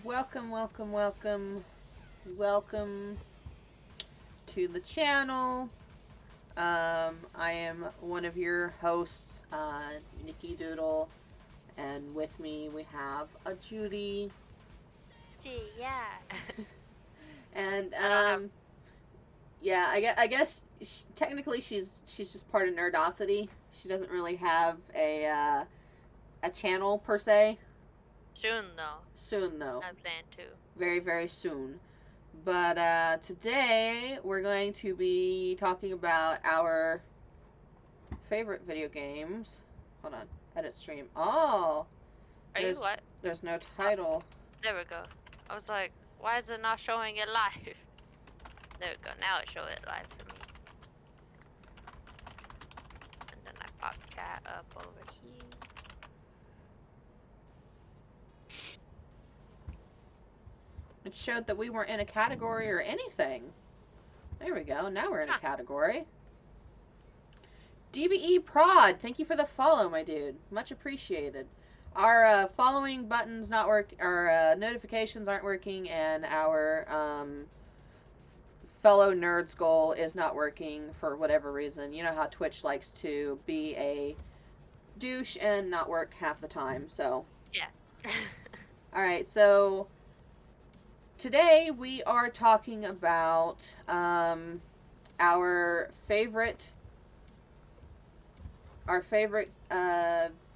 Welcome, welcome, welcome, welcome to the channel. I am one of your hosts, Nikki Doodle, and with me we have a Judy. Gee, yeah. And I don't have. yeah, I guess technically she's just part of Nerdosity. She doesn't really have a channel per se. Soon, though. Soon though, I plan to. very very soon. But today we're going to be talking about our favorite video games. Hold on, edit stream. Oh, Are you there's what? there's no Oh, title. there we go. I was like, why is it not showing it live? There we go. Now it shows it live for me. And then I pop chat up over here. It showed that we weren't in a category or anything. There we go. Now we're in a Huh. category. DBE Prod, thank you for the follow, my dude. Much appreciated. Our following buttons not work. Our notifications aren't working, and our fellow nerds goal is not working for whatever reason. You know how Twitch likes to be a douche and not work half the time. So Yeah. all right, so today we are talking about our favorite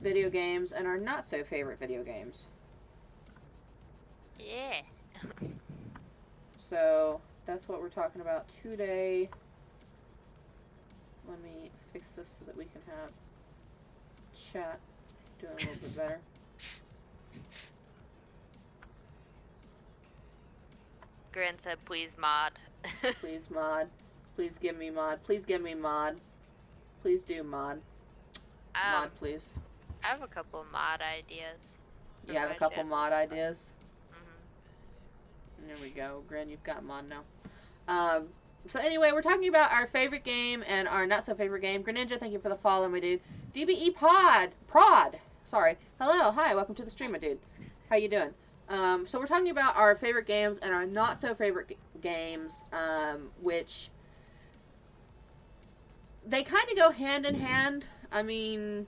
video games and our not so favorite video games. Yeah. So that's what we're talking about today. Let me fix this so that we can have chat doing a little bit better. Grin said, please mod. Please mod. Please give me mod. Please give me mod. Please do mod. Mod, please. I have a couple mod ideas. You have a couple mod ideas? Mm-hmm. There we go. Grin, you've got mod now. So anyway, we're talking about our favorite game and our not so favorite game. Greninja, thank you for the follow, my dude. DBE Prod. Sorry. Hello, hi, welcome to the stream, my dude. How you doing? So we're talking about our favorite games and our not so favorite games, which they kind of go hand in hand. I mean,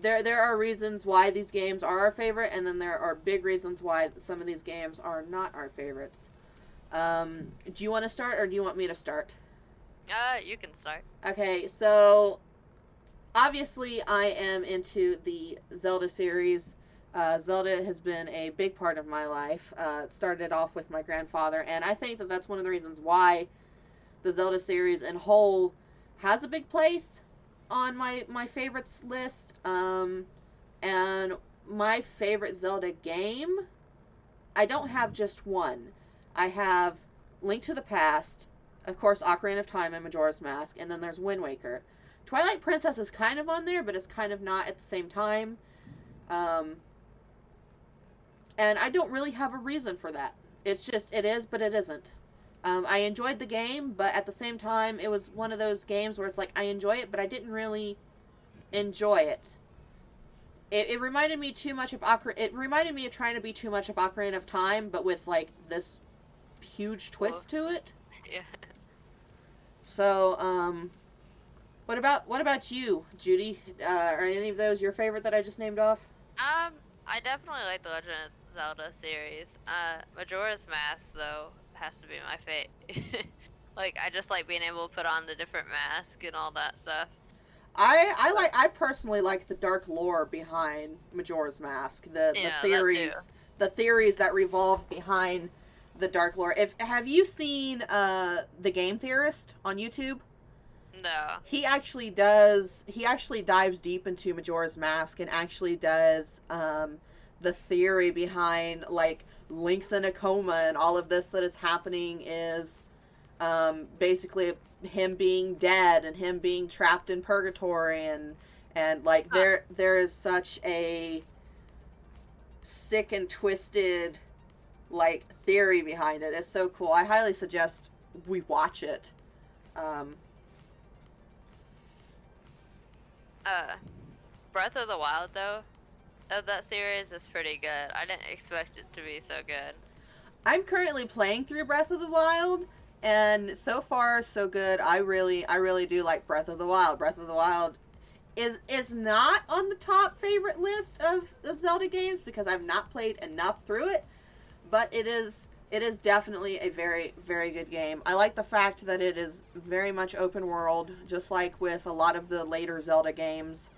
there are reasons why these games are our favorite, and then there are big reasons why some of these games are not our favorites. Do you want to start, or do you want me to start? You can start. Okay, so obviously I am into the Zelda series. Zelda has been a big part of my life. It started off with my grandfather, and I think that that's one of the reasons why the Zelda series in whole has a big place on my favorites list. And my favorite Zelda game, I don't have just one. I have Link to the Past, of course, Ocarina of Time and Majora's Mask, and then there's Wind Waker. Twilight Princess is kind of on there, but it's kind of not at the same time. And I don't really have a reason for that. It's just, it is, but it isn't. I enjoyed the game, but at the same time, it was one of those games where it's like, I enjoy it, but I didn't really enjoy it. It reminded me too much of It reminded me of trying to be too much of Ocarina of Time, but with like this huge twist to it. Yeah. So, what about you, Judy? Are any of those your favorite that I just named off? I definitely like the Legend of Zelda series. Majora's Mask, though, has to be my fave. Like, I just like being able to put on the different mask and all that stuff. I personally like the dark lore behind Majora's Mask. The theories that revolve behind the dark lore. Have you seen The Game Theorist on YouTube? No. He actually dives deep into Majora's Mask and actually does the theory behind like Link's in a coma and all of this that is happening is basically him being dead and him being trapped in purgatory and like there is such a sick and twisted like theory behind it. It's so cool. I highly suggest we watch it. Breath of the Wild, though, of that series is pretty good. I didn't expect it to be so good. I'm currently playing through Breath of the Wild, and so far so good. I really do like Breath of the Wild. Breath of the Wild is not on the top favorite list of Zelda games because I've not played enough through it, but it is definitely a very, very good game. I like the fact that it is very much open world, just like with a lot of the later Zelda games.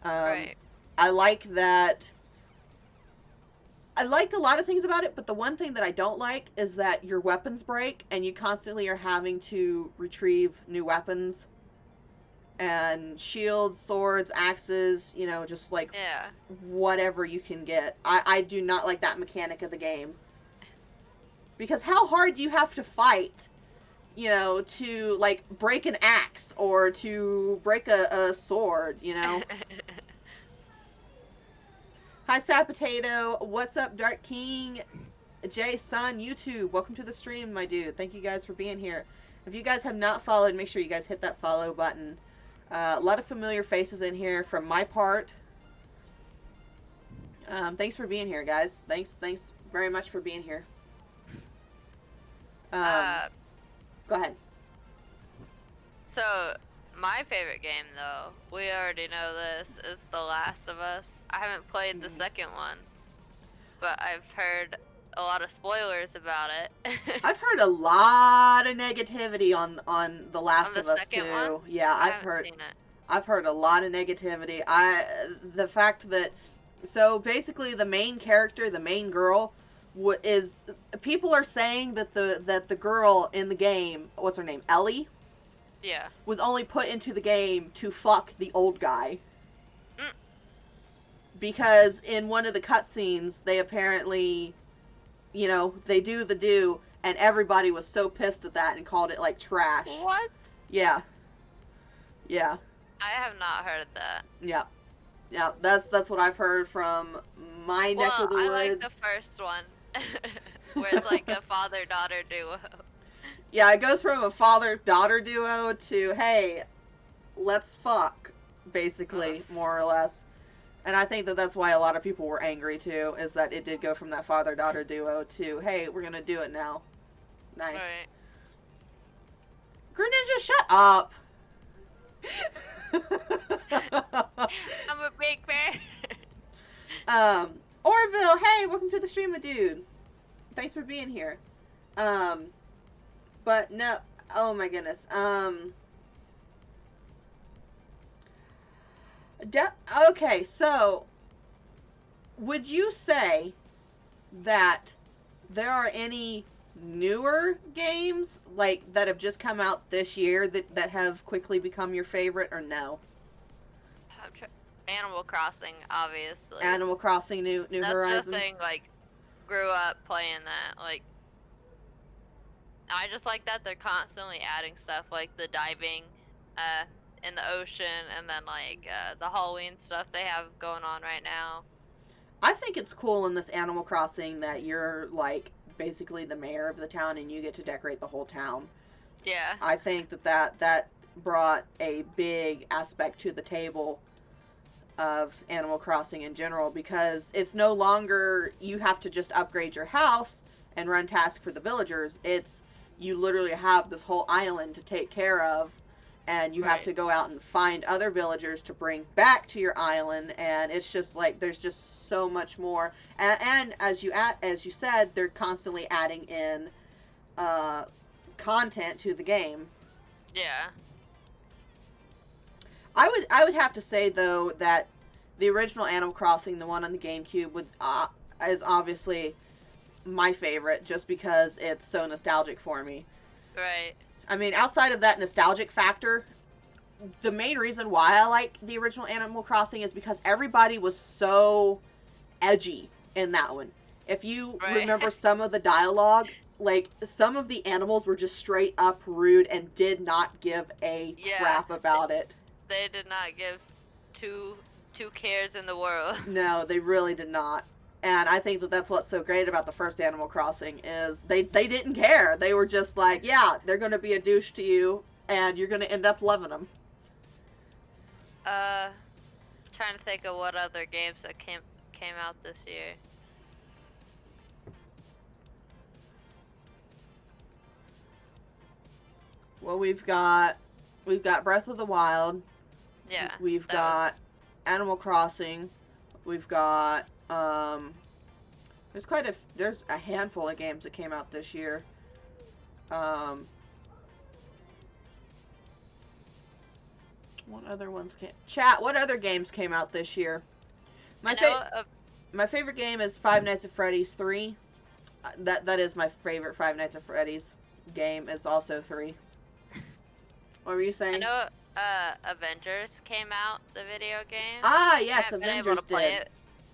Right. I like that. I like a lot of things about it, but the one thing that I don't like is that your weapons break and you constantly are having to retrieve new weapons and shields, swords, axes, just like Yeah. whatever you can get. I do not like that mechanic of the game. Because how hard do you have to fight, to like break an axe or to break a sword, Hi, Sad Potato. What's up, Dark King? Jay Sun, YouTube. Welcome to the stream, my dude. Thank you guys for being here. If you guys have not followed, make sure you guys hit that follow button. A lot of familiar faces in here from my part. Thanks for being here, guys. Thanks very much for being here. Go ahead. So, my favorite game, though, we already know this, is The Last of Us. I haven't played the second one, but I've heard a lot of spoilers about it. I've heard a lot of negativity on The Last of Us too. One? Yeah, I've heard a lot of negativity. The fact that basically the main character, the main girl, is people are saying that the girl in the game, what's her name, Ellie? Yeah. Was only put into the game to fuck the old guy. Because in one of the cutscenes, they apparently, they do, and everybody was so pissed at that and called it, like, trash. What? Yeah. Yeah. I have not heard that. Yeah. Yeah, that's what I've heard from my neck of the woods. I like the first one, where it's like a father-daughter duo. Yeah, it goes from a father-daughter duo to, hey, let's fuck, basically, more or less. And I think that that's why a lot of people were angry, too, is that it did go from that father-daughter duo to, hey, we're gonna do it now. Nice. Right. Greninja, shut up! I'm a big fan. Orville, hey, welcome to the stream, my dude. Thanks for being here. But no, oh my goodness. Okay, so would you say that there are any newer games like that have just come out this year that have quickly become your favorite, or no? Animal Crossing, obviously. Animal Crossing, New Horizons. That's the thing, like, grew up playing that, like, I just like that they're constantly adding stuff, like the diving, in the ocean, and then, like, the Halloween stuff they have going on right now. I think it's cool in this Animal Crossing that you're, like, basically the mayor of the town and you get to decorate the whole town. Yeah. I think that brought a big aspect to the table of Animal Crossing in general, because it's no longer you have to just upgrade your house and run tasks for the villagers. It's you literally have this whole island to take care of, and you have to go out and find other villagers to bring back to your island, and it's just like there's just so much more. And as you said, they're constantly adding in content to the game. Yeah. I would have to say though that the original Animal Crossing, the one on the GameCube, is obviously my favorite just because it's so nostalgic for me. Right. I mean, outside of that nostalgic factor, the main reason why I like the original Animal Crossing is because everybody was so edgy in that one. If you remember some of the dialogue, like, some of the animals were just straight up rude and did not give a crap about it. They did not give two cares in the world. No, they really did not. And I think that that's what's so great about the first Animal Crossing is they didn't care. They were just like, yeah, they're going to be a douche to you, and you're going to end up loving them. Trying to think of what other games that came out this year. Well, we've got Breath of the Wild. Yeah. We've got Animal Crossing. We've got there's a handful of games that came out this year. What other ones came? Chat. What other games came out this year? My favorite game is Five Nights at Freddy's 3. That is my favorite Five Nights at Freddy's game. Is also 3. What were you saying? I know Avengers came out, the video game. Ah, yes, I haven't Avengers been able to play did. it,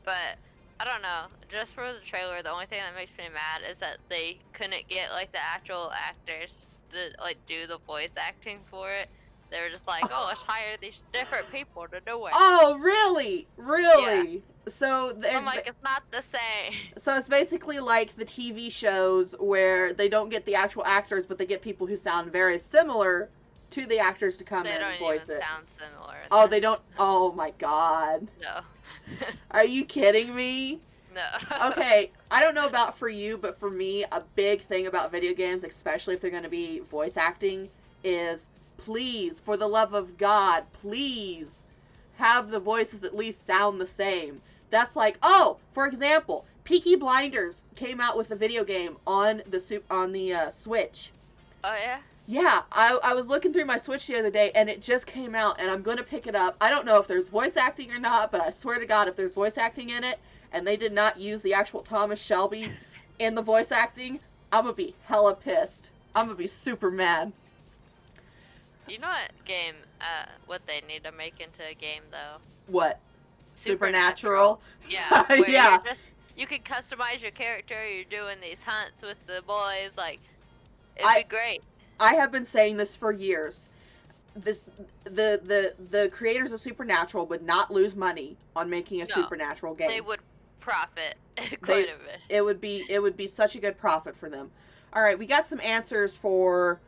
but I don't know. Just for the trailer, the only thing that makes me mad is that they couldn't get like the actual actors to like do the voice acting for it. They were just like, "Oh, let's hire these different people to do it." Oh, really? Really? Yeah. So I'm like, it's not the same. So it's basically like the TV shows where they don't get the actual actors, but they get people who sound very similar to the actors to come in and voice it. They don't even sound similar. Oh, they don't? Oh my god. No. Are you kidding me? No. Okay, I don't know about for you, but for me, a big thing about video games, especially if they're going to be voice acting, is please, for the love of God, please have the voices at least sound the same. That's like, oh, for example, Peaky Blinders came out with a video game on the Switch. Oh yeah? Yeah, I was looking through my Switch the other day, and it just came out, and I'm going to pick it up. I don't know if there's voice acting or not, but I swear to God, if there's voice acting in it, and they did not use the actual Thomas Shelby in the voice acting, I'm going to be hella pissed. I'm going to be super mad. You know what they need to make into a game, though? What? Supernatural? Yeah. Yeah. You can customize your character, you're doing these hunts with the boys, like, it'd be great. I have been saying this for years. The creators of Supernatural would not lose money on making a Supernatural game. They would profit quite a bit. It would be such a good profit for them. All right, we got some answers for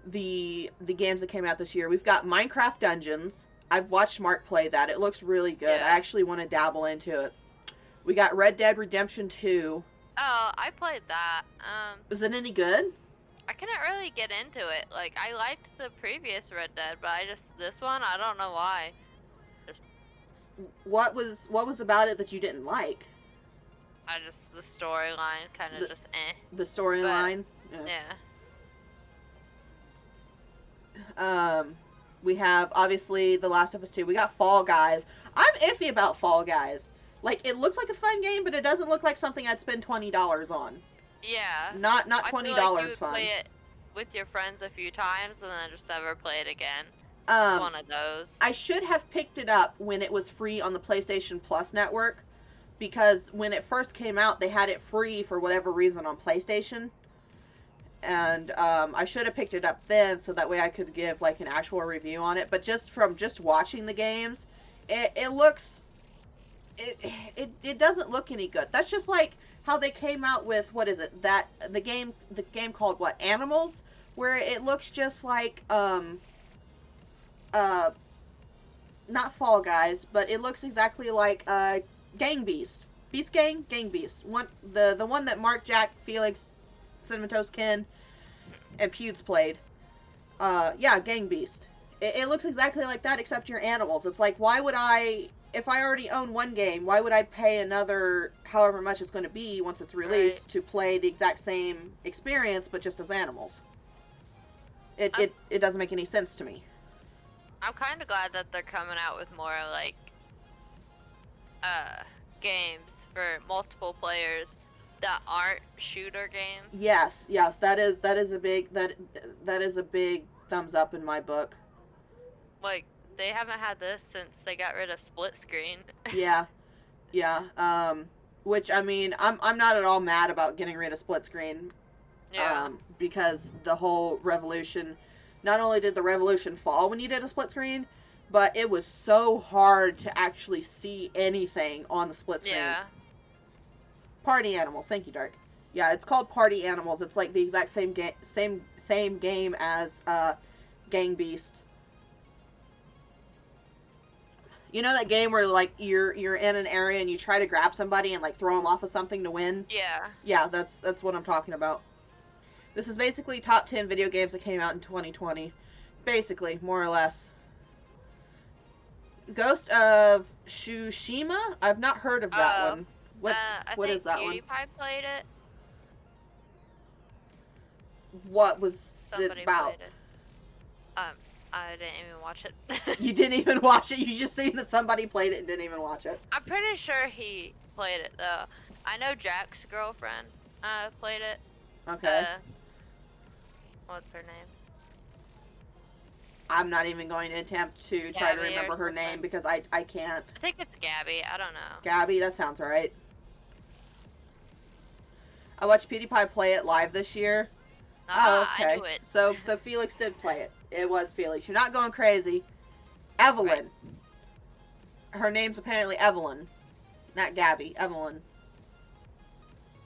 the games that came out this year. We've got Minecraft Dungeons. I've watched Mark play that. It looks really good. Yeah. I actually want to dabble into it. We got Red Dead Redemption 2. Oh, I played that. Was it any good? I couldn't really get into it. Like, I liked the previous Red Dead, but this one, I don't know why. What was about it that you didn't like? The storyline kind of just eh. The storyline? Yeah. We have, obviously, The Last of Us 2. We got Fall Guys. I'm iffy about Fall Guys. Like, it looks like a fun game, but it doesn't look like something I'd spend $20 on. Yeah. Not $20 I feel like you would fun. play it with your friends a few times and then just never play it again. One of those. I should have picked it up when it was free on the PlayStation Plus network, because when it first came out, they had it free for whatever reason on PlayStation. And I should have picked it up then, so that way I could give like an actual review on it. But just from watching the games, it looks, it doesn't look any good. That's just like how they came out with, what is it, the game called what, Animals, where it looks just like not Fall Guys, but it looks exactly like Gang Beast Gang Beast, the one that Mark, Jack, Felix, Cinnamon Toast Ken, and Pewds played. Yeah, Gang Beast. It looks exactly like that, except you're animals. It's like, why would I, if I already own one game, why would I pay another, however much it's going to be once it's released, to play the exact same experience, but just as animals? It doesn't make any sense to me. I'm kind of glad that they're coming out with more, like, games for multiple players that aren't shooter games. Yes, that is a big thumbs up in my book. Like, they haven't had this since they got rid of split screen. Yeah. Which, I mean, I'm not at all mad about getting rid of split screen. Yeah. Because the whole revolution, not only did the revolution fall when you did a split screen, but it was so hard to actually see anything on the split screen. Yeah. Party Animals, thank you, Dark. Yeah, it's called Party Animals. It's like the exact same game as Gang Beast. You know that game where like you're in an area and you try to grab somebody and like throw them off of something to win? Yeah. Yeah, that's what I'm talking about. This is basically top 10 video games that came out in 2020. Basically, more or less. Ghost of Tsushima? I've not heard of that one. What is that one? PewDiePie played it. What was Somebody it about? played it. I didn't even watch it. You didn't even watch it? You just seen that somebody played it and didn't even watch it? I'm pretty sure he played it though. I know Jack's girlfriend played it. Okay. What's her name? I'm not even going to attempt to try to Gabby remember her name because I can't. I think it's Gabby. I don't know. Gabby, that sounds right. I watched PewDiePie play it live this year. Oh, okay. I knew it. So Felix did play it. It was Felix. You're not going crazy. Evelyn. Right. Her name's apparently Evelyn. Not Gabby. Evelyn.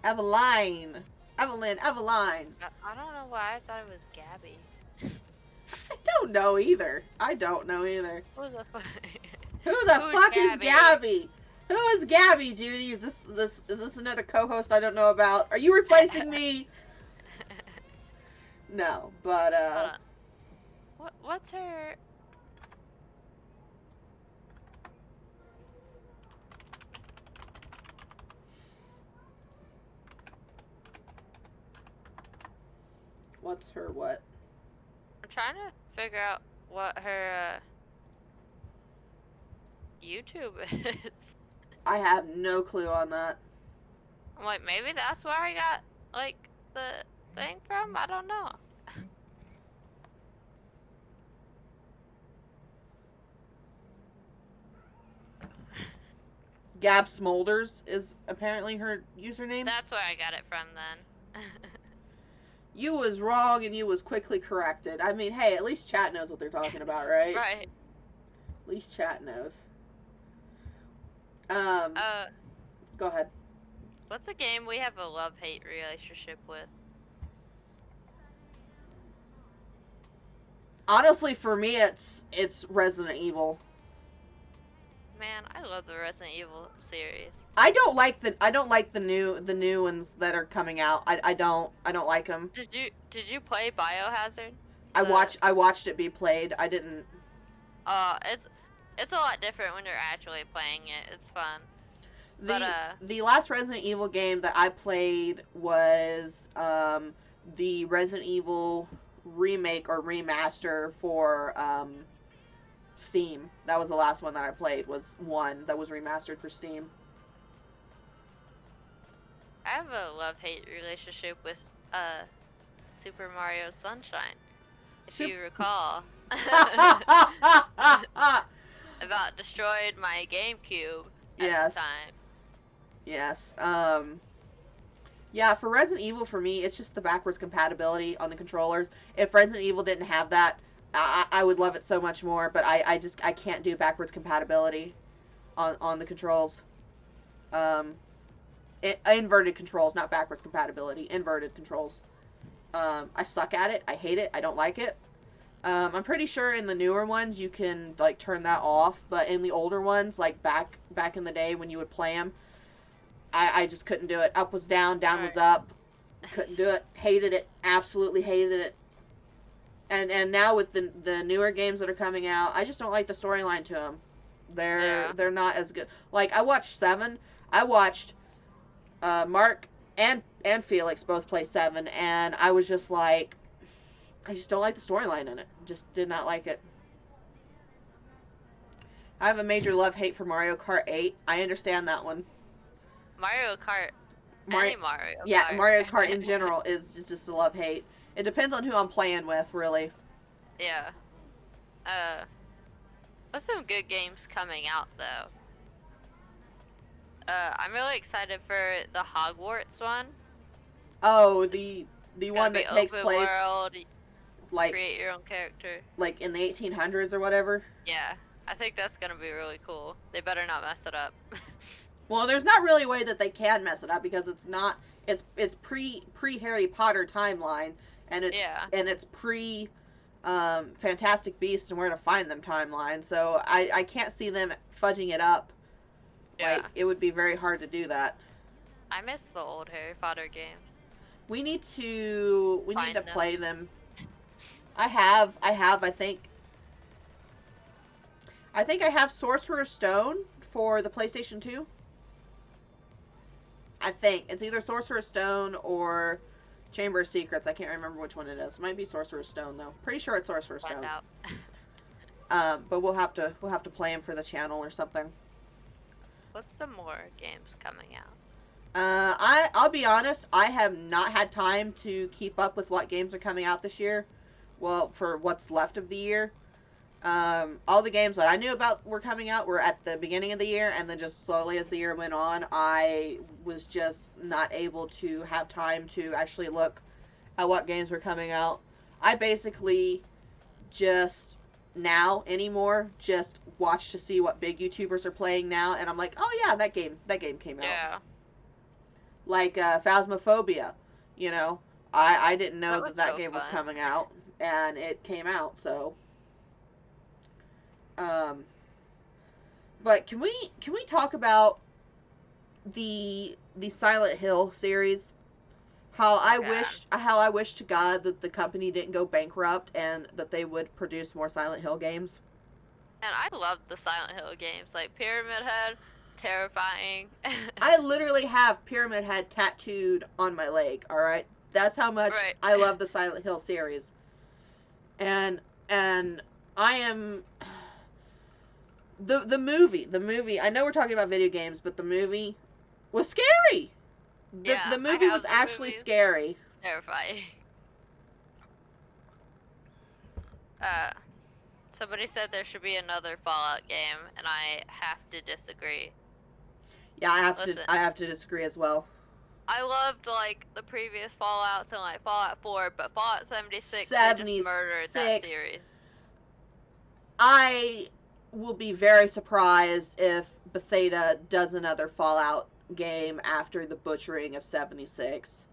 Eveline. Evelyn. I don't know why I thought it was Gabby. I don't know either. Who the fuck? Who the fuck is Gabby? Gabby? Who is Gabby, Judy? Is this another co-host I don't know about? Are you replacing me? No, but Hold on. What's her? what's her what? I'm trying to figure out what her YouTube is. I have no clue on that. I'm like, maybe that's where I got like the thing from. I don't know. Gab Smolders is apparently her username. That's where I got it from then. You was wrong and you was quickly corrected. I mean, hey, at least chat knows what they're talking about, right? Right. At least chat knows. Go ahead. What's a game we have a love-hate relationship with? Honestly, for me, it's Resident Evil. Man, I love the Resident Evil series. I don't like the new ones that are coming out. I don't like them. Did you play Biohazard? I watched it be played. I didn't. It's a lot different when you're actually playing it. It's fun. The last Resident Evil game that I played was the Resident Evil remake or remaster for Steam. That was the last one that I played, was one that was remastered for Steam. I have a love-hate relationship with Super Mario Sunshine, if you recall. About destroyed my GameCube at the time. Yes. Yeah, for Resident Evil, for me, it's just the backwards compatibility on the controllers. If Resident Evil didn't have that, I would love it so much more, but I can't do backwards compatibility on the controls. Inverted controls, not backwards compatibility. Inverted controls. I suck at it. I hate it. I don't like it. I'm pretty sure in the newer ones you can like turn that off, but in the older ones, like back in the day when you would play them, I just couldn't do it. Up was down, down was up. Couldn't do it. Hated it. Absolutely hated it. And now with the newer games that are coming out, I just don't like the storyline to them. They're not as good. Like I watched 7. I watched Mark and Felix both play 7, and I was just like, I just don't like the storyline in it. Just did not like it. I have a major love-hate for Mario Kart 8. I understand that one. Mario Kart. Mario Kart. Mario Kart in general is just a love-hate. It depends on who I'm playing with, really. Yeah. What's some good games coming out, though? I'm really excited for the Hogwarts one. Oh, the one that takes open place world, like create your own character. Like in the 1800s or whatever. Yeah, I think that's gonna be really cool. They better not mess it up. Well, there's not really a way that they can mess it up because it's not. It's pre Harry Potter timeline, and it's pre Fantastic Beasts and Where to Find Them timeline. So I can't see them fudging it up. Yeah. Like, it would be very hard to do that. I miss the old Harry Potter games. We need to Find them. play them. I think I have Sorcerer's Stone for the PlayStation 2. I think it's either Sorcerer's Stone or Chamber of Secrets. I can't remember which one it is. It might be Sorcerer's Stone though. Pretty sure it's Sorcerer's Find Stone. out. But we'll have to play them for the channel or something. What's some more games coming out? I'll be honest. I have not had time to keep up with what games are coming out this year. Well, for what's left of the year. All the games that I knew about were coming out were at the beginning of the year, and then just slowly as the year went on, I was just not able to have time to actually look at what games were coming out. I basically just anymore just watch to see what big YouTubers are playing now, and I'm like, oh yeah, that game came out. Yeah. Like Phasmophobia, I didn't know that so game was fun. coming out, and it came out, so. But can we talk about the Silent Hill series? How I wish to God that the company didn't go bankrupt and that they would produce more Silent Hill games. And I loved the Silent Hill games, like Pyramid Head, terrifying. I literally have Pyramid Head tattooed on my leg. All right, that's how much Right. I love the Silent Hill series. And I am the movie. I know we're talking about video games, but the movie was scary. Yeah, The I movie have was the actually movies. scary. Terrifying. Somebody said there should be another Fallout game, and I have to disagree. Yeah, Listen. I have to disagree as well. I loved like the previous Fallouts and like Fallout 4, but Fallout 76, they just murdered that 76. series. I will be very surprised if Bethesda does another Fallout game after the butchering of 76.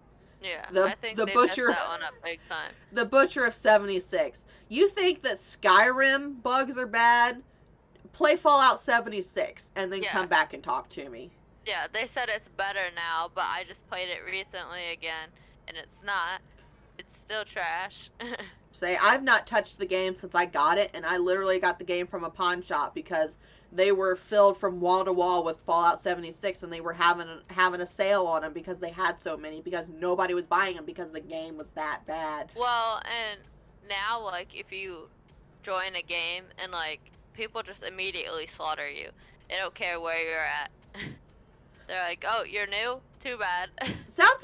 Yeah, The- I think the they butcher- messed that one up big time. The butcher of 76. You think that Skyrim bugs are bad? Play Fallout 76 and then Yeah. come back and talk to me. Yeah, they said it's better now, but I just played it recently again, and it's not. It's still trash. Say, I've not touched the game since I got it, and I literally got the game from a pawn shop because they were filled from wall to wall with Fallout 76, and they were having a sale on them because they had so many, because nobody was buying them because the game was that bad. Well, and now, like, if you join a game and, like, people just immediately slaughter you. They don't care where you're at. They're like, oh, you're new? Too bad. Sounds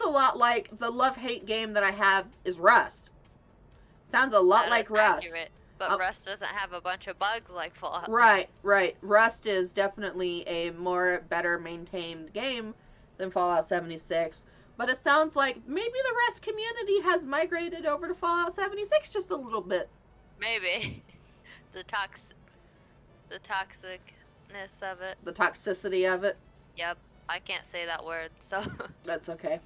a lot like the love-hate game that I have is Rust. Sounds a lot That like is Rust. accurate, but Rust doesn't have a bunch of bugs like Fallout. Right. Rust is definitely a better maintained game than Fallout 76. But it sounds like maybe the Rust community has migrated over to Fallout 76 just a little bit. Maybe. the toxicness of it. The toxicity of it. Yep. I can't say that word, so. That's okay.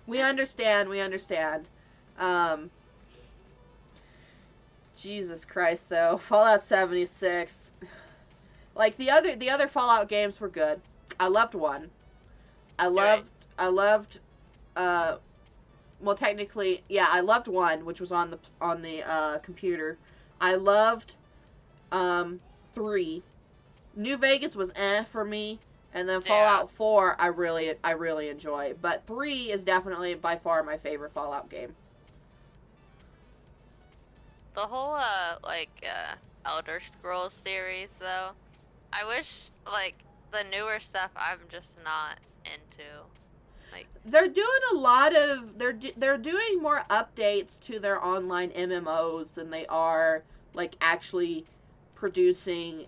We understand. Jesus Christ, though. Fallout 76. Like, the other Fallout games were good. I loved one. I loved, well, technically, yeah, I loved one, which was on the computer. I loved, 3. New Vegas was for me. And then Fallout 4, I really enjoy. But 3 is definitely by far my favorite Fallout game. The whole, Elder Scrolls series, though, I wish, like, the newer stuff I'm just not into. Like, they're doing a lot of, they're doing more updates to their online MMOs than they are, like, actually producing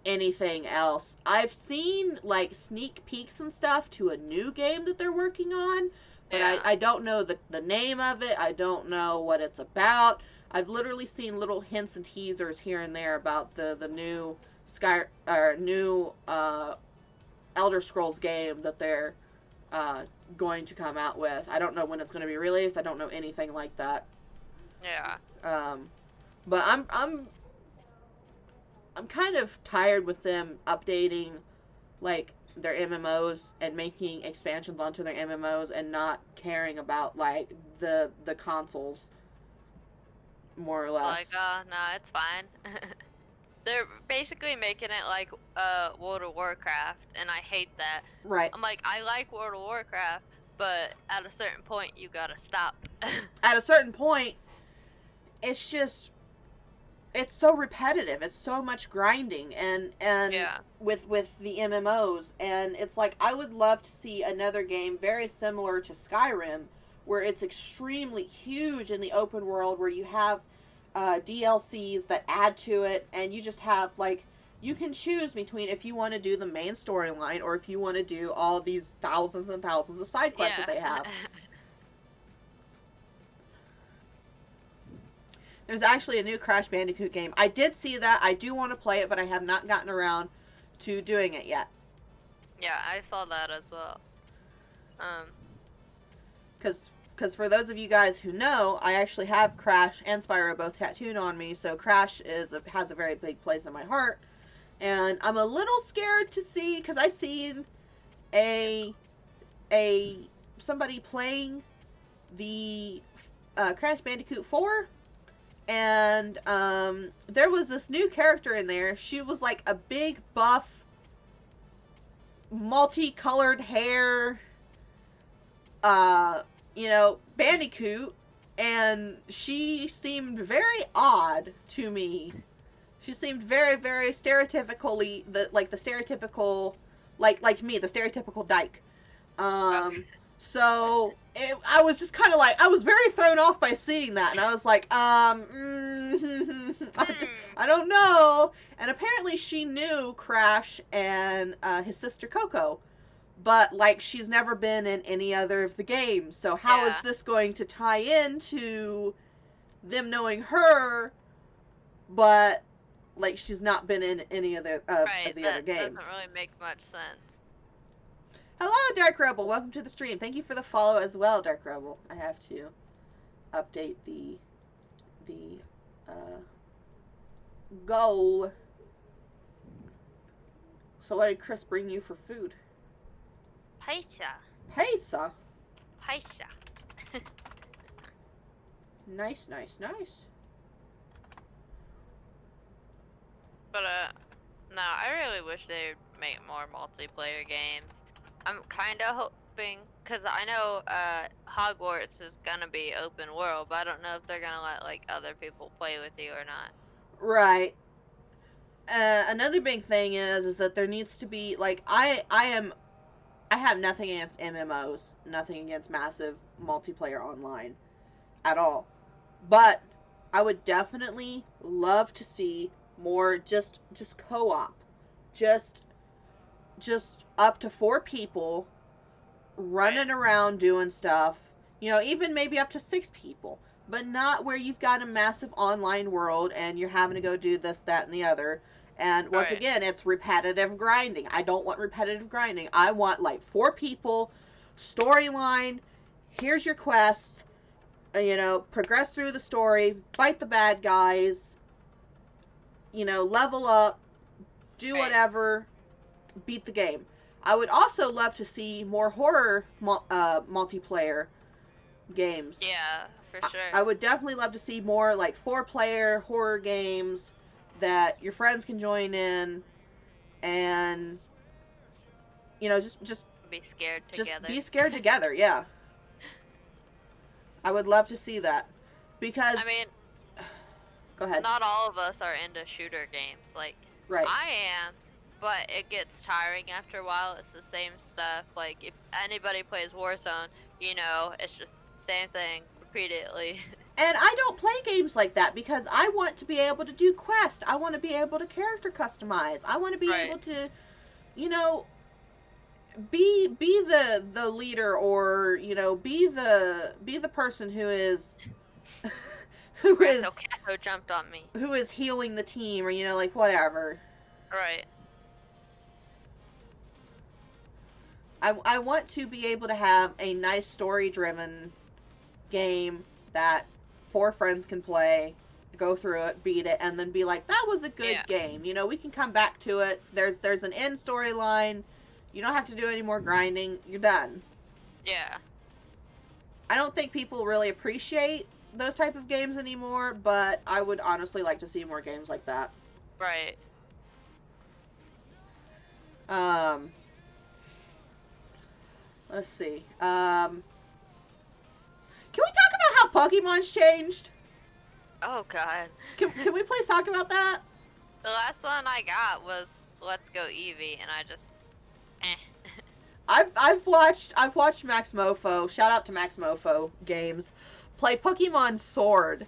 anything else. I've seen, like, sneak peeks and stuff to a new game that they're working on, but yeah. I don't know the name of it. I don't know what it's about. I've literally seen little hints and teasers here and there about the new Elder Scrolls game that they're going to come out with. I don't know when it's going to be released. I don't know anything like that. Yeah. Um, but I'm kind of tired with them updating like their MMOs and making expansions onto their MMOs and not caring about like the consoles more or It's like, less. nah, it's fine. They're basically making it like World of Warcraft, and I hate that. Right. I'm like, I like World of Warcraft, but at a certain point, you gotta stop. At a certain point, it's just it's so repetitive. It's so much grinding and Yeah. with the MMOs, and it's like I would love to see another game very similar to Skyrim where it's extremely huge in the open world where you have DLCs that add to it and you just have like you can choose between if you want to do the main storyline or if you want to do all these thousands and thousands of side quests that Yeah. they have. There's actually a new Crash Bandicoot game. I did see that. I do want to play it, but I have not gotten around to doing it yet. Yeah, I saw that as well. Um, Because for those of you guys who know, I actually have Crash and Spyro both tattooed on me. So Crash has a very big place in my heart, and I'm a little scared to see because I seen a a somebody playing the Crash Bandicoot 4, and there was this new character in there. She was like a big buff, multicolored hair, uh, Bandicoot, and she seemed very odd to me. She seemed very, very stereotypically the stereotypical, like me, the stereotypical dyke. okay. So I was just kind of like I was very thrown off by seeing that, and I was like, Hmm. I don't know. And apparently she knew Crash and his sister Coco, but like she's never been in any other of the games. So how is Yeah. this going to tie into them knowing her, but like she's not been in any of Right. the other That games? doesn't really make much sense. Hello, Dark Rebel. Welcome to the stream. Thank you for the follow as well, Dark Rebel. I have to update the uh, goal. So, what did Chris bring you for food? Pizza. Pizza. Pizza. Nice, nice, nice. But no, I really wish they'd make more multiplayer games. I'm kind of hoping, cause I know Hogwarts is gonna be open world, but I don't know if they're gonna let like other people play with you or not. Right. Another big thing is that there needs to be like I have nothing against MMOs, nothing against massive multiplayer online at all. But I would definitely love to see more just co-op. Just just up to 4 people running Right. around doing stuff. Even maybe up to 6 people, but not where you've got a massive online world and you're having to go do this, that, and the other. And once Right. again, it's repetitive grinding. I don't want repetitive grinding. I want like 4 people, storyline. Here's your quests. Progress through the story, fight the bad guys. Level up, do Right. whatever, beat the game. I would also love to see more horror multiplayer games. Yeah, for sure. I would definitely love to see more like 4-player horror games that your friends can join in, and just Be scared just together. be scared together. Yeah, I would love to see that because I mean, go ahead. not all of us are into shooter games. Like, Right. I am, but it gets tiring after a while. It's the same stuff. Like, if anybody plays Warzone, it's just same thing repeatedly. And I don't play games like that because I want to be able to do quests. I want to be able to character customize. I want to be Right. able to, you know, be the leader, or be the person who is who Racco is Caco jumped on me. who is healing the team, or like whatever. Right. I want to be able to have a nice story driven game that 4 friends can play, go through it, beat it, and then be like, that was a good Yeah. game. You know, we can come back to it. There's an end storyline. You don't have to do any more grinding. You're done. Yeah. I don't think people really appreciate those type of games anymore, but I would honestly like to see more games like that. Right. Um, let's see. Can we talk about how Pokemon's changed? Oh god. Can we please talk about that? The last one I got was Let's Go Eevee, and I just, eh. I've watched Max Mofo. Shout out to Max Mofo Games. Play Pokemon Sword.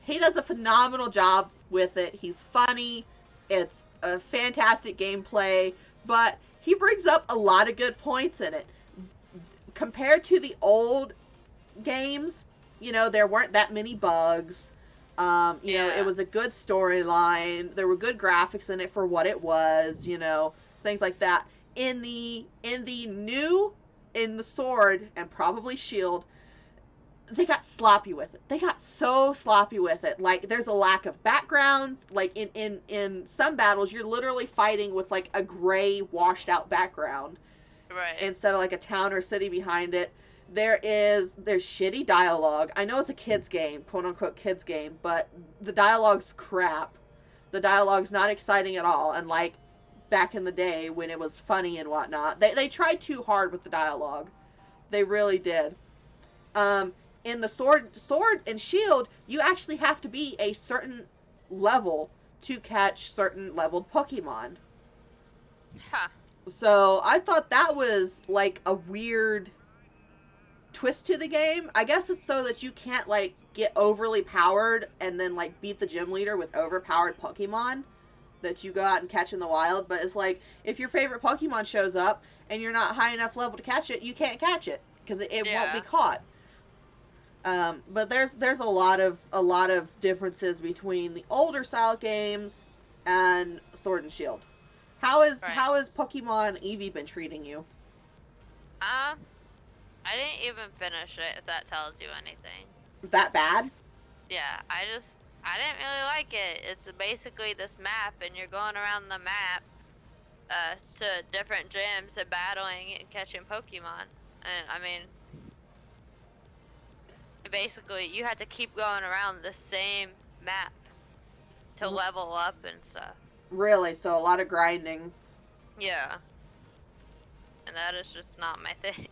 He does a phenomenal job with it. He's funny. It's a fantastic gameplay, but he brings up a lot of good points in it. Compared to the old games, you know, there weren't that many bugs. You know, it was a good storyline. There were good graphics in it for what it was, you know, things like that. In the Sword and probably Shield, they got sloppy with it. They got so sloppy with it. Like, there's a lack of backgrounds. Like, in some battles, you're literally fighting with, like, a gray, washed-out background. Right. Instead of, like, a town or city behind it. There's shitty dialogue. I know it's a kid's game, quote-unquote kid's game, but the dialogue's crap. The dialogue's not exciting at all. And, like, back in the day when it was funny and whatnot, they tried too hard with the dialogue. They really did. In the Sword and Shield, you actually have to be a certain level to catch certain leveled Pokemon. Huh. So I thought that was like a weird twist to the game. I guess it's so that you can't like get overly powered and then like beat the gym leader with overpowered Pokemon that you go out and catch in the wild. But it's like, if your favorite Pokemon shows up and you're not high enough level to catch it, you can't catch it because it won't be caught. But there's a lot of differences between the older style games and Sword and Shield. How is Pokemon Eevee been treating you? I didn't even finish it, if that tells you anything. That bad? Yeah, I didn't really like it. It's basically this map, and you're going around the map to different gyms and battling and catching Pokemon. And, I mean, basically, you had to keep going around the same map to level up and stuff. Really? So a lot of grinding. Yeah. And that is just not my thing.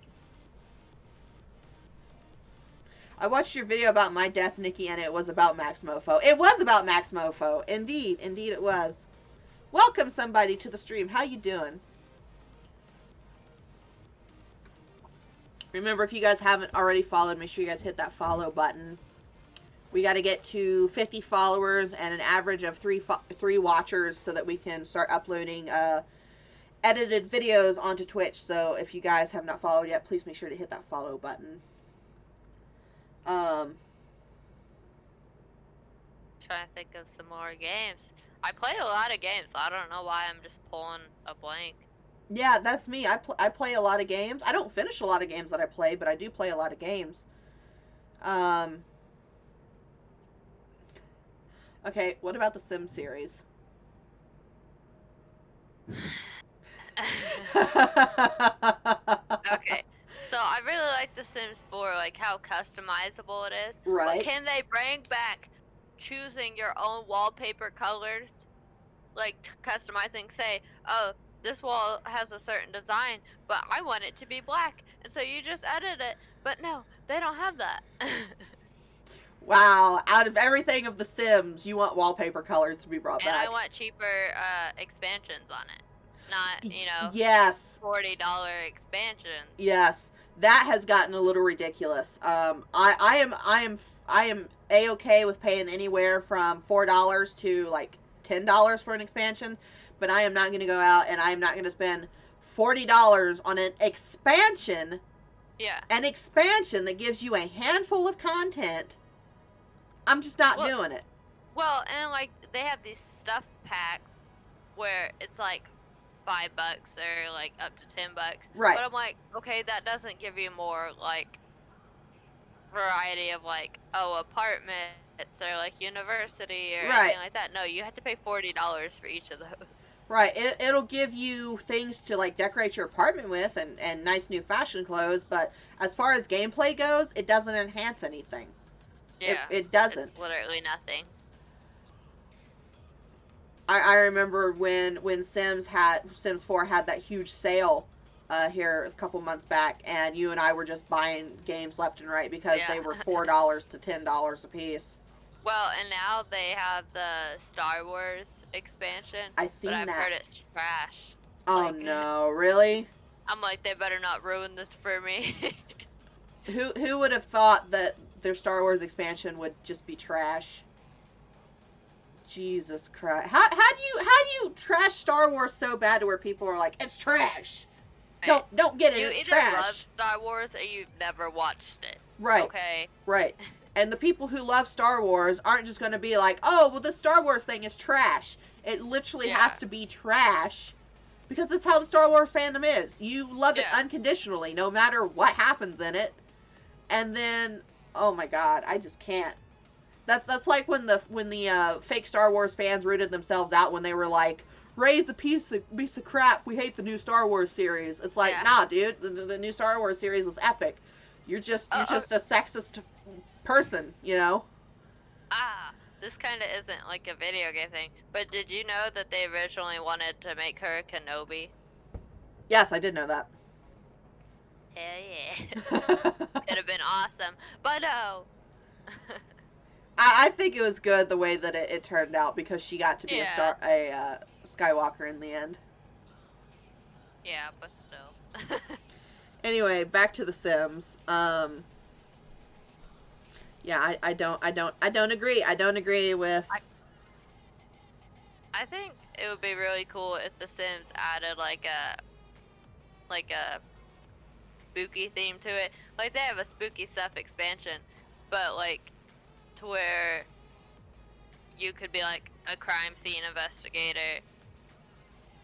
I watched your video about My Death, Nikki, and it was about Max Mofo. It was about Max Mofo. Indeed it was. Welcome somebody to the stream. How you doing? Remember, if you guys haven't already followed, make sure you guys hit that follow button. We got to get to 50 followers and an average of three watchers so that we can start uploading edited videos onto Twitch. So if you guys have not followed yet, please make sure to hit that follow button. Trying to think of some more games. I play a lot of games. I don't know why I'm just pulling a blank. Yeah, that's me. I play a lot of games. I don't finish a lot of games that I play, but I do play a lot of games. Okay, what about the Sim series? Okay, so I really like The Sims 4, like how customizable it is. Right. But can they bring back choosing your own wallpaper colors? Like customizing, say, oh, this wall has a certain design, but I want it to be black. And so you just edit it. But no, they don't have that. Wow, out of everything of The Sims, you want wallpaper colors to be brought back. And I want cheaper expansions on it. Not, you know, yes, $40 expansions. Yes, that has gotten a little ridiculous. I am a-okay with paying anywhere from $4 to like $10 for an expansion, but I am not going to go out and I am not going to spend $40 on an expansion. Yeah. An expansion that gives you a handful of content. I'm just not doing it. Well, and like they have these stuff packs where it's like $5 or like up to $10. Right. But I'm like, okay, that doesn't give you more like variety of like, oh, apartments or like university or Right. anything like that. No, you have to pay $40 for each of those. Right. It'll give you things to like decorate your apartment with and nice new fashion clothes, but as far as gameplay goes, it doesn't enhance anything. It, Yeah, it it's doesn't. literally nothing. I remember when Sims 4 had that huge sale here a couple months back, and you and I were just buying games left and right because Yeah. they were $4 to $10 a piece. Well, and now they have the Star Wars expansion, I seen but I've that. heard it's trash. Oh Like, no, really? I'm like, they better not ruin this for me. Who would have thought that their Star Wars expansion would just be trash? Jesus Christ! How do you trash Star Wars so bad to where people are like, it's trash? Hey, Don't get it. you It's either love trash. Star Wars or you've never watched it. Right. Okay. Right. And the people who love Star Wars aren't just going to be like, oh, well, this Star Wars thing is trash. It literally Yeah. has to be trash because that's how the Star Wars fandom is. You love it Yeah. unconditionally, no matter what happens in it. And then, oh my God, I just can't. That's like when the fake Star Wars fans rooted themselves out when they were like, Rey's a piece of crap. We hate the new Star Wars series. It's like, Yeah. nah, dude, the new Star Wars series was epic. You're just a sexist person, you know. This kind of isn't like a video game thing, but did you know that they originally wanted to make her Kenobi? Yes, I did know that. Hell yeah. Could have been awesome, but no. I think it was good the way that it turned out because she got to be Yeah. a Skywalker in the end. Yeah, but still. Anyway, back to The Sims. Yeah, I don't agree. I don't agree with. I think it would be really cool if The Sims added like a spooky theme to it. Like they have a spooky stuff expansion, but like to where you could be like a crime scene investigator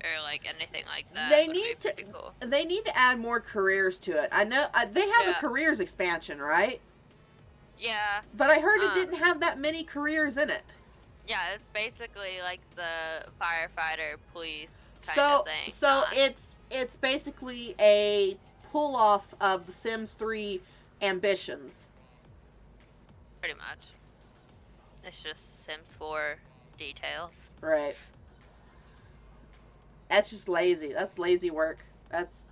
or like anything like that. They would need be pretty cool. They need to add more careers to it. I know they have a careers expansion, right? Yeah. But I heard it didn't have that many careers in it. Yeah, it's basically like the firefighter, police kind of thing. So it's basically a pull off of The Sims 3 ambitions. Pretty much. It's just Sims 4 details. Right. That's just lazy. That's lazy work. That's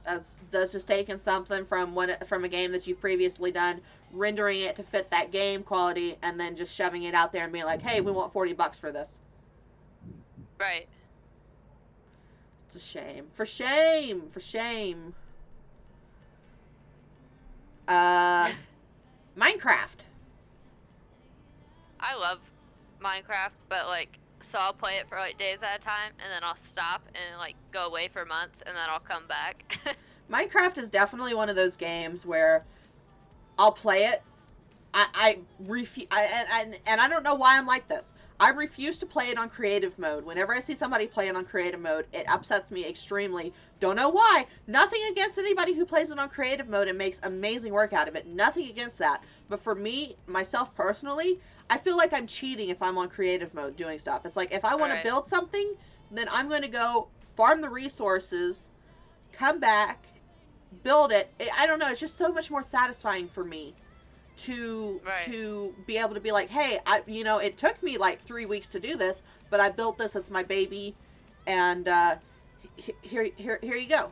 just taking something from a game that you've previously done, rendering it to fit that game quality, and then just shoving it out there and being like, "Hey, we want $40 for this." Right. It's a shame. For shame. For shame. Minecraft. I love Minecraft, but like, so I'll play it for like days at a time, and then I'll stop and like go away for months, and then I'll come back. Minecraft is definitely one of those games where I'll play it. I refuse, and I don't know why I'm like this. I refuse to play it on creative mode. Whenever I see somebody play it on creative mode, it upsets me extremely. Don't know why. Nothing against anybody who plays it on creative mode and makes amazing work out of it. Nothing against that. But for me, myself personally, I feel like I'm cheating if I'm on creative mode doing stuff. It's like if I want to build something, then I'm going to go farm the resources, come back, build it. I don't know. It's just so much more satisfying for me to be able to be like, hey, it took me like 3 weeks to do this, but I built this. It's my baby, and here you go.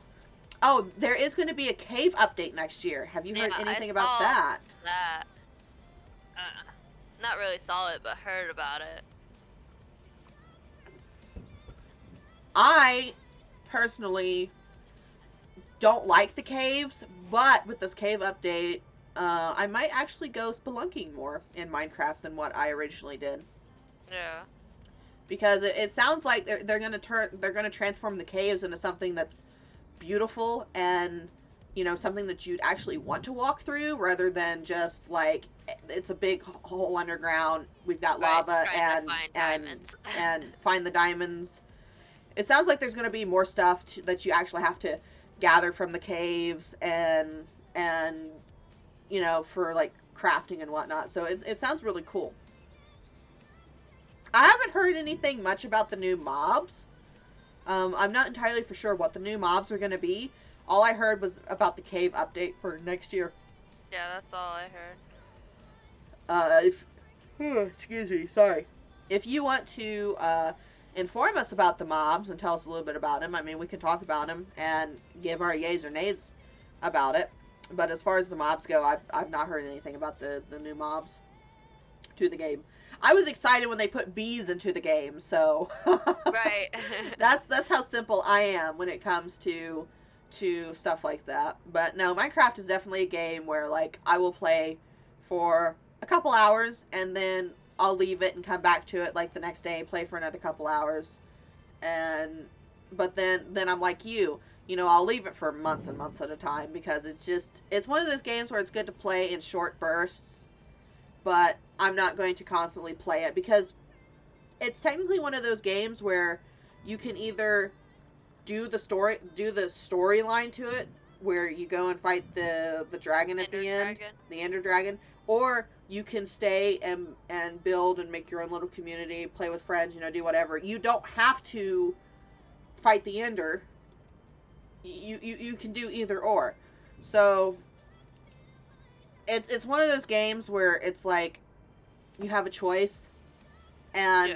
Oh, there is going to be a cave update next year. Have you heard anything about that? Not really saw it, but heard about it. I personally don't like the caves, but with this cave update, I might actually go spelunking more in Minecraft than what I originally did. Yeah. Because it sounds like they're gonna transform the caves into something that's beautiful and something that you'd actually want to walk through rather than just like it's a big hole underground. We've got lava and find the diamonds. It sounds like there's gonna be more stuff that you actually have to gather from the caves and for like crafting and whatnot. So it sounds really cool. I haven't heard anything much about the new mobs. I'm not entirely for sure what the new mobs are going to be. All I heard was about the cave update for next year. Yeah, that's all I heard. Excuse me, sorry. If you want to inform us about the mobs and tell us a little bit about them, I mean, we can talk about them and give our yays or nays about it. But as far as the mobs go, I've not heard anything about the new mobs to the game. I was excited when they put bees into the game, so Right. that's how simple I am when it comes to stuff like that. But no, Minecraft is definitely a game where like I will play for a couple hours and then I'll leave it and come back to it like the next day and play for another couple hours. But then I'm like I'll leave it for months and months at a time because it's one of those games where it's good to play in short bursts, but I'm not going to constantly play it because it's technically one of those games where you can either do the storyline to it, where you go and fight the dragon at the end, the Ender Dragon, or you can stay and build and make your own little community, play with friends, do whatever. You don't have to fight the Ender. You can do either or. So it's one of those games where it's like you have a choice, and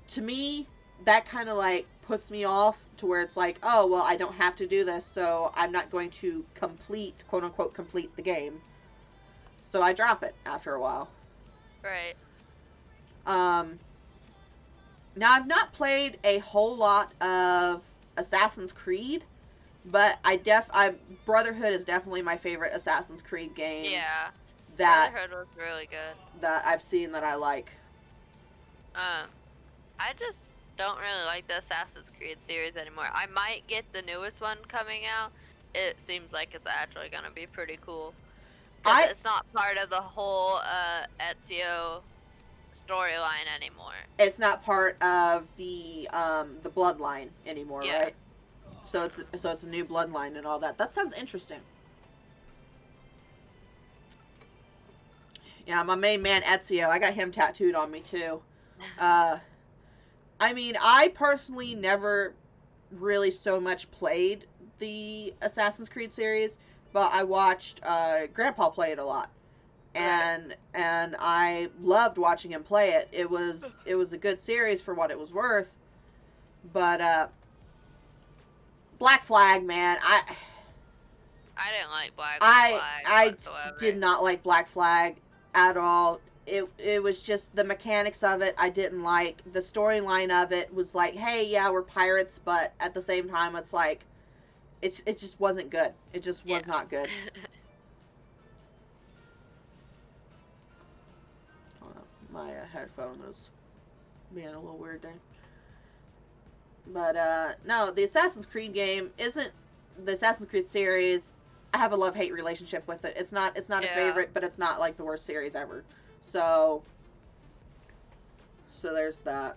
to me that kind of like puts me off to where it's like, oh well, I don't have to do this, so I'm not going to quote unquote complete the game. So I drop it after a while. Right. Now I've not played a whole lot of Assassin's Creed, but Brotherhood is definitely my favorite Assassin's Creed game. Yeah. That Brotherhood was really good. That I've seen that I like. I just don't really like the Assassin's Creed series anymore. I might get the newest one coming out. It seems like it's actually gonna be pretty cool. It's not part of the whole Ezio storyline anymore. It's not part of the bloodline anymore, yeah. Right? So it's a new bloodline and all that. That sounds interesting. Yeah, my main man Ezio, I got him tattooed on me too. I mean, I personally never really so much played the Assassin's Creed series, but I watched Grandpa play it a lot. And I loved watching him play it. It was a good series for what it was worth. But Black Flag, man, I didn't like Black Flag whatsoever. I did not like Black Flag at all. It was just the mechanics of it I didn't like. The storyline of it was like, hey, yeah, we're pirates, but at the same time it's like it just wasn't good. It just was not good. My headphone is being a little weird there. But no, the Assassin's Creed game isn't the Assassin's Creed series. I have a love-hate relationship with it. It's not a favorite, but it's not like the worst series ever. So there's that.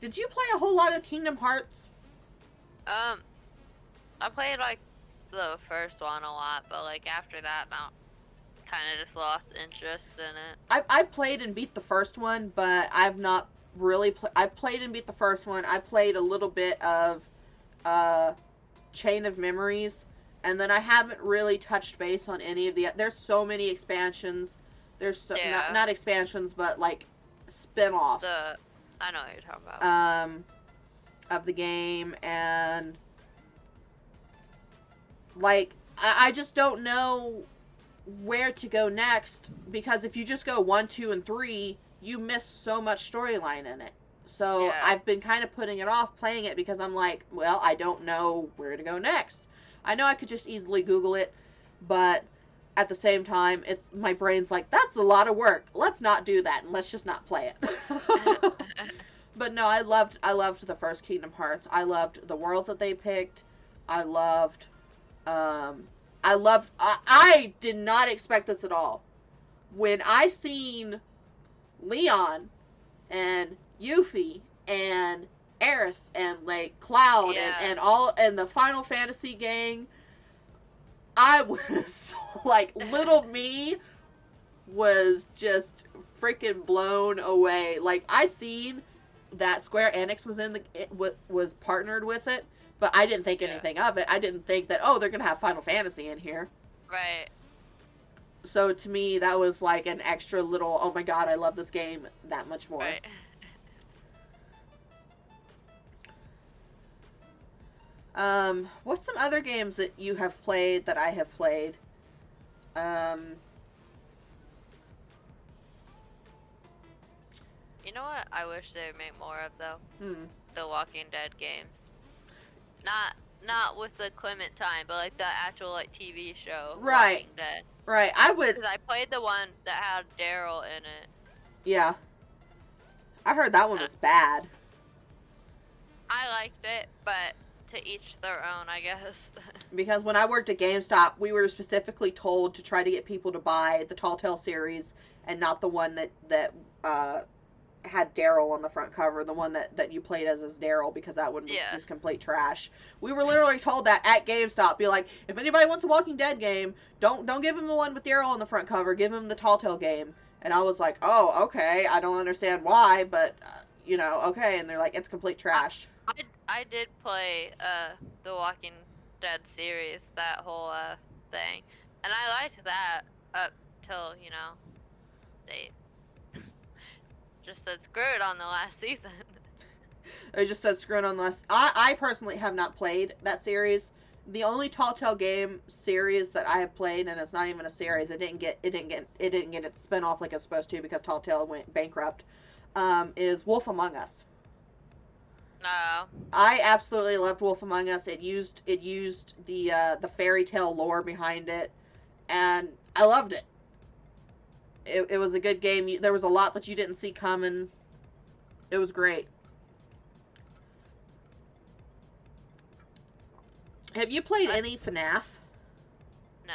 Did you play a whole lot of Kingdom Hearts? I played like the first one a lot, but like after that, now kind of just lost interest in it. I played and beat the first one, but I've not really I played and beat the first one. I played a little bit of Chain of Memories, and then I haven't really touched base on any of the. There's so many expansions. There's not expansions, but like spin-offs. I know what you're talking about. Of the game, and like I just don't know where to go next, because if you just go 1, 2, and 3, you miss so much storyline in it. So I've been kind of putting it off playing it because I'm like, well, I don't know where to go next. I know I could just easily Google it, but at the same time, my brain's like, that's a lot of work. Let's not do that, and let's just not play it. But no, I loved the first Kingdom Hearts. I loved the worlds that they picked. I did not expect this at all. When I seen Leon and Yuffie and Aerith and like Cloud and the Final Fantasy gang, I was like, little me was just freaking blown away. Like, I seen that Square Enix was in was partnered with it, but I didn't think Yeah. anything of it. I didn't think that, oh, they're gonna have Final Fantasy in here. Right. So to me, that was like an extra little, oh my god, I love this game that much more. Right. What's some other games that you have played that I have played? Um, You know what I wish they would make more of though? hmm. The Walking Dead games. Not with the Clementine, but like the actual like TV show. Right. Walking Dead. Right, I would. Because I played the one that had Daryl in it. Yeah, I heard that one was bad. I liked it, but to each their own, I guess. Because when I worked at GameStop, we were specifically told to try to get people to buy the Tall Tale series and not the one that had Daryl on the front cover, the one that you played as Daryl, because that one was just complete trash. We were literally told that at GameStop. Be like, if anybody wants a Walking Dead game, don't give him the one with Daryl on the front cover. Give him the Tall Tale game. And I was like, oh, okay. I don't understand why, but okay. And they're like, it's complete trash. I did play the Walking Dead series, that whole thing, and I liked that up till they just said screw it on the last season. They just said screw it on the last. I personally have not played that series. The only Tall Tale game series that I have played, and it's not even a series, it didn't get its spinoff like it's supposed to because Tall Tale went bankrupt. Is Wolf Among Us. No. I absolutely loved Wolf Among Us. It used the fairy tale lore behind it, and I loved it. It was a good game. There was a lot that you didn't see coming. It was great. Have you played any FNAF? No.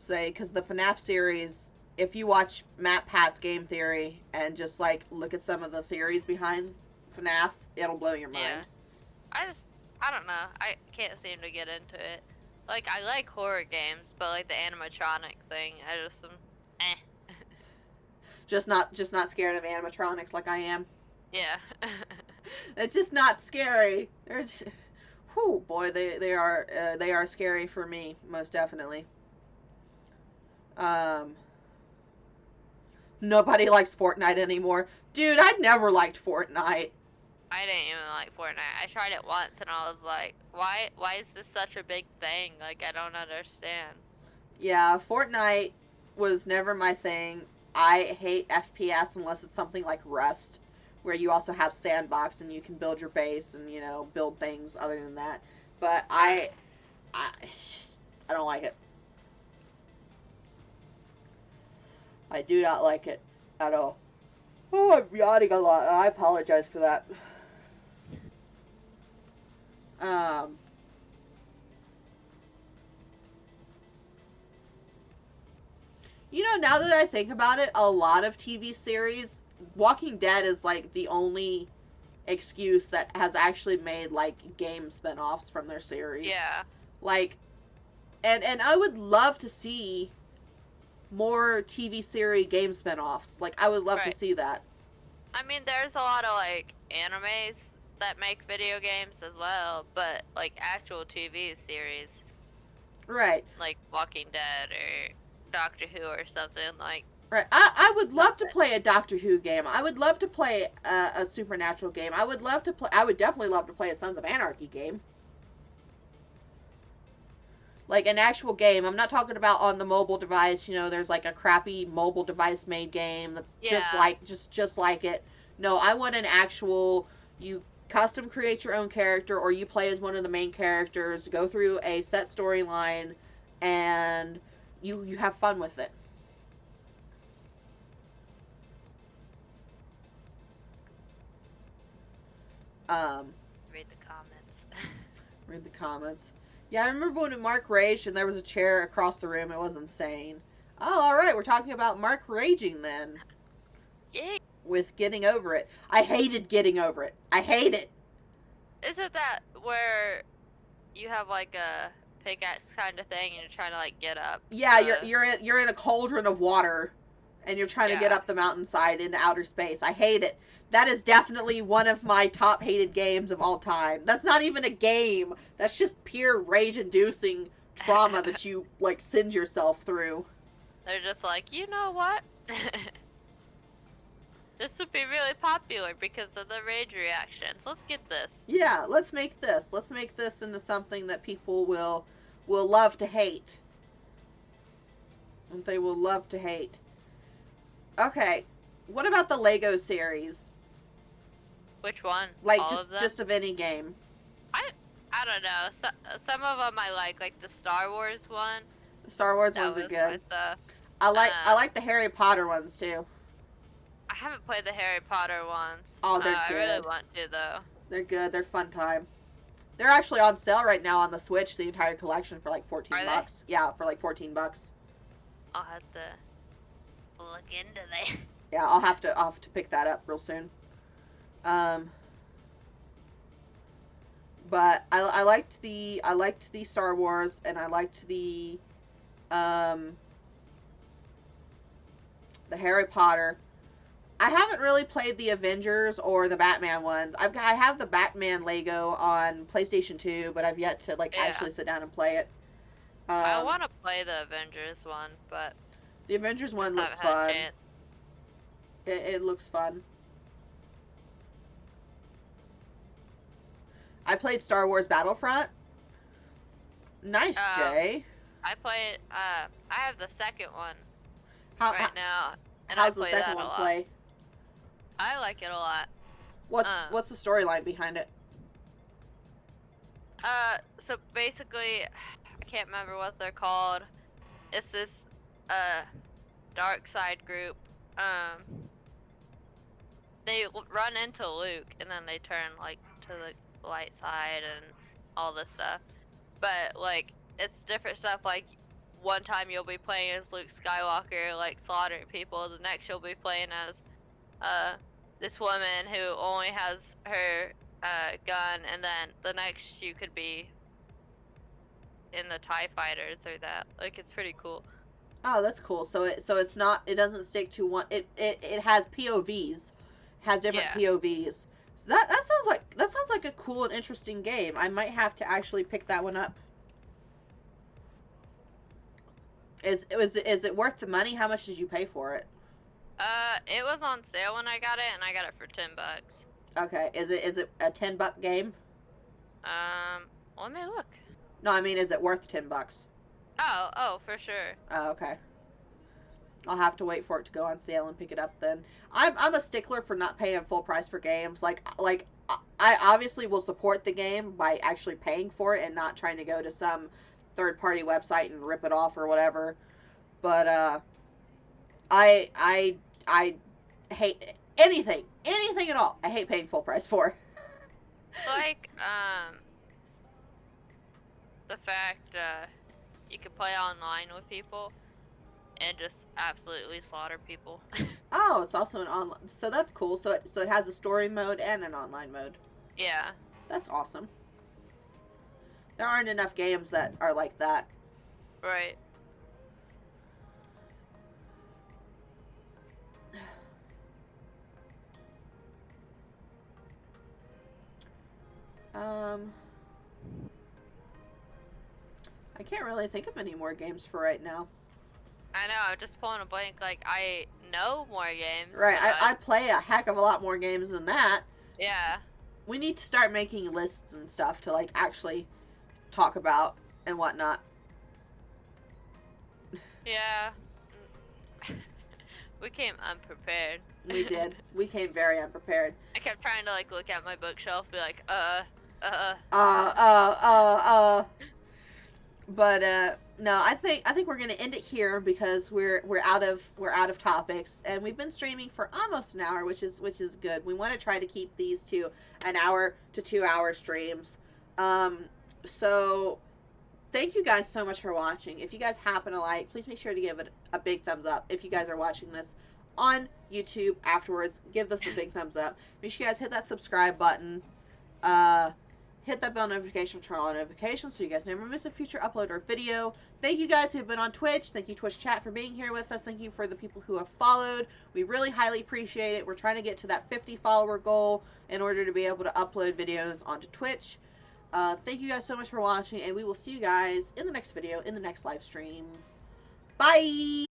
Say, because the FNAF series, if you watch Matt Pat's Game Theory and just like look at some of the theories behind FNAF, it'll blow your mind. Yeah. I don't know. I can't seem to get into it. Like, I like horror games, but like the animatronic thing, I just Just not scared of animatronics like I am. Yeah. It's just not scary. They're just, whew, boy, they are scary for me, most definitely. Nobody likes Fortnite anymore. Dude, I never liked Fortnite. I didn't even like Fortnite. I tried it once and I was like, why is this such a big thing? Like, I don't understand. Yeah, Fortnite was never my thing. I hate FPS unless it's something like Rust, where you also have sandbox and you can build your base and, build things other than that. But I don't like it. I do not like it at all. Oh, I'm yawning a lot. I apologize for that. Now that I think about it, a lot of TV series, Walking Dead is like the only excuse that has actually made like game spinoffs from their series. Yeah. Like, and I would love to see more TV series game spinoffs. Like, I would love to see that. I mean, there's a lot of like animes that make video games as well, but like actual TV series, right? Like Walking Dead or Doctor Who or something like. Right. I would love to play a Doctor Who game. I would love to play a Supernatural game. I would definitely love to play a Sons of Anarchy game. Like an actual game. I'm not talking about on the mobile device. There's like a crappy mobile device made game that's just like it. No, I want an actual, you custom create your own character, or you play as one of the main characters, go through a set storyline, and you have fun with it. Read the comments. Read the comments. Yeah, I remember when Mark raged and there was a chair across the room. It was insane. Oh, alright, we're talking about Mark raging then. Yay. With getting over it. I hated getting over it. I hate it. Isn't that where you have like a pickaxe kind of thing, and you're trying to like get up. Yeah, you're in a cauldron of water, and you're trying to get Yeah. up the mountainside into outer space. I hate it. That is definitely one of my top hated games of all time. That's not even a game. That's just pure rage-inducing trauma that you like send yourself through. They're just like, you know what? This would be really popular because of the rage reactions. Let's get this. Yeah, let's make this. Let's make this into something that people will love to hate. And they will love to hate. Okay, what about the Lego series? Which one? Like All of them? just of any game. I don't know. Some of them I like the Star Wars one. The Star Wars That ones are was good. with the. I like the Harry Potter ones too. I haven't played the Harry Potter ones. Oh, they're I really good. want to though. They're good. They're fun time. They're actually on sale right now on the Switch, the entire collection for like 14 Are they? bucks. Yeah, for like 14 bucks. I'll have to look into that. Yeah, I'll have to pick that up real soon. But I liked the Star Wars, and I liked the Harry Potter. I haven't really played the Avengers or the Batman ones. I have the Batman Lego on PlayStation 2, but I've yet to like Yeah. actually sit down and play it. I want to play the Avengers one, but The Avengers one looks haven't had a fun. chance. It looks fun. I played Star Wars Battlefront. Nice, Jay. I played. I have the second one How, right now, and how's I the play second that one a lot. play? I like it a lot. What's the storyline behind it? So basically, I can't remember what they're called. It's this dark side group. They run into Luke, and then they turn like to the light side and all this stuff. But like, it's different stuff. Like, one time you'll be playing as Luke Skywalker, like slaughtering people. The next you'll be playing as this woman who only has her gun, and then the next you could be in the TIE fighters or that. Like, it's pretty cool. Oh, that's cool. So it's not, it doesn't stick to one. It has POVs, has different Yeah. POVs. So that sounds like a cool and interesting game. I might have to actually pick that one up. Is it worth the money? How much did you pay for it? It was on sale when I got it, and I got it for $10. Okay. Is it a $10 game? Let me look. No, I mean, is it worth $10? Oh, for sure. Oh, okay. I'll have to wait for it to go on sale and pick it up then. I'm a stickler for not paying full price for games. Like I obviously will support the game by actually paying for it and not trying to go to some third party website and rip it off or whatever. But I hate anything at all. I hate paying full price for. Like, the fact you can play online with people and just absolutely slaughter people. Oh, it's also an online. So that's cool. So it has a story mode and an online mode. Yeah. That's awesome. There aren't enough games that are like that. Right. I can't really think of any more games for right now. I know, I'm just pulling a blank. Like, I know more games. Right, but I play a heck of a lot more games than that. Yeah. We need to start making lists and stuff to, like, actually talk about and whatnot. Yeah. We came unprepared. We did. We came very unprepared. I kept trying to, like, look at my bookshelf, be like, But no, I think we're gonna end it here because we're out of topics, and we've been streaming for almost an hour, which is good. We want to try to keep these to an hour to 2 hour streams. So thank you guys so much for watching. If you guys happen to like, please make sure to give it a big thumbs up. If you guys are watching this on YouTube afterwards, give this a big thumbs up. Make sure you guys hit that subscribe button. hit that bell notification, turn on notifications so you guys never miss a future upload or video. Thank you guys who've been on Twitch. Thank you, Twitch chat, for being here with us. Thank you for the people who have followed. We really highly appreciate it. We're trying to get to that 50 follower goal in order to be able to upload videos onto Twitch. Thank you guys so much for watching, and we will see you guys in the next video, in the next live stream. Bye!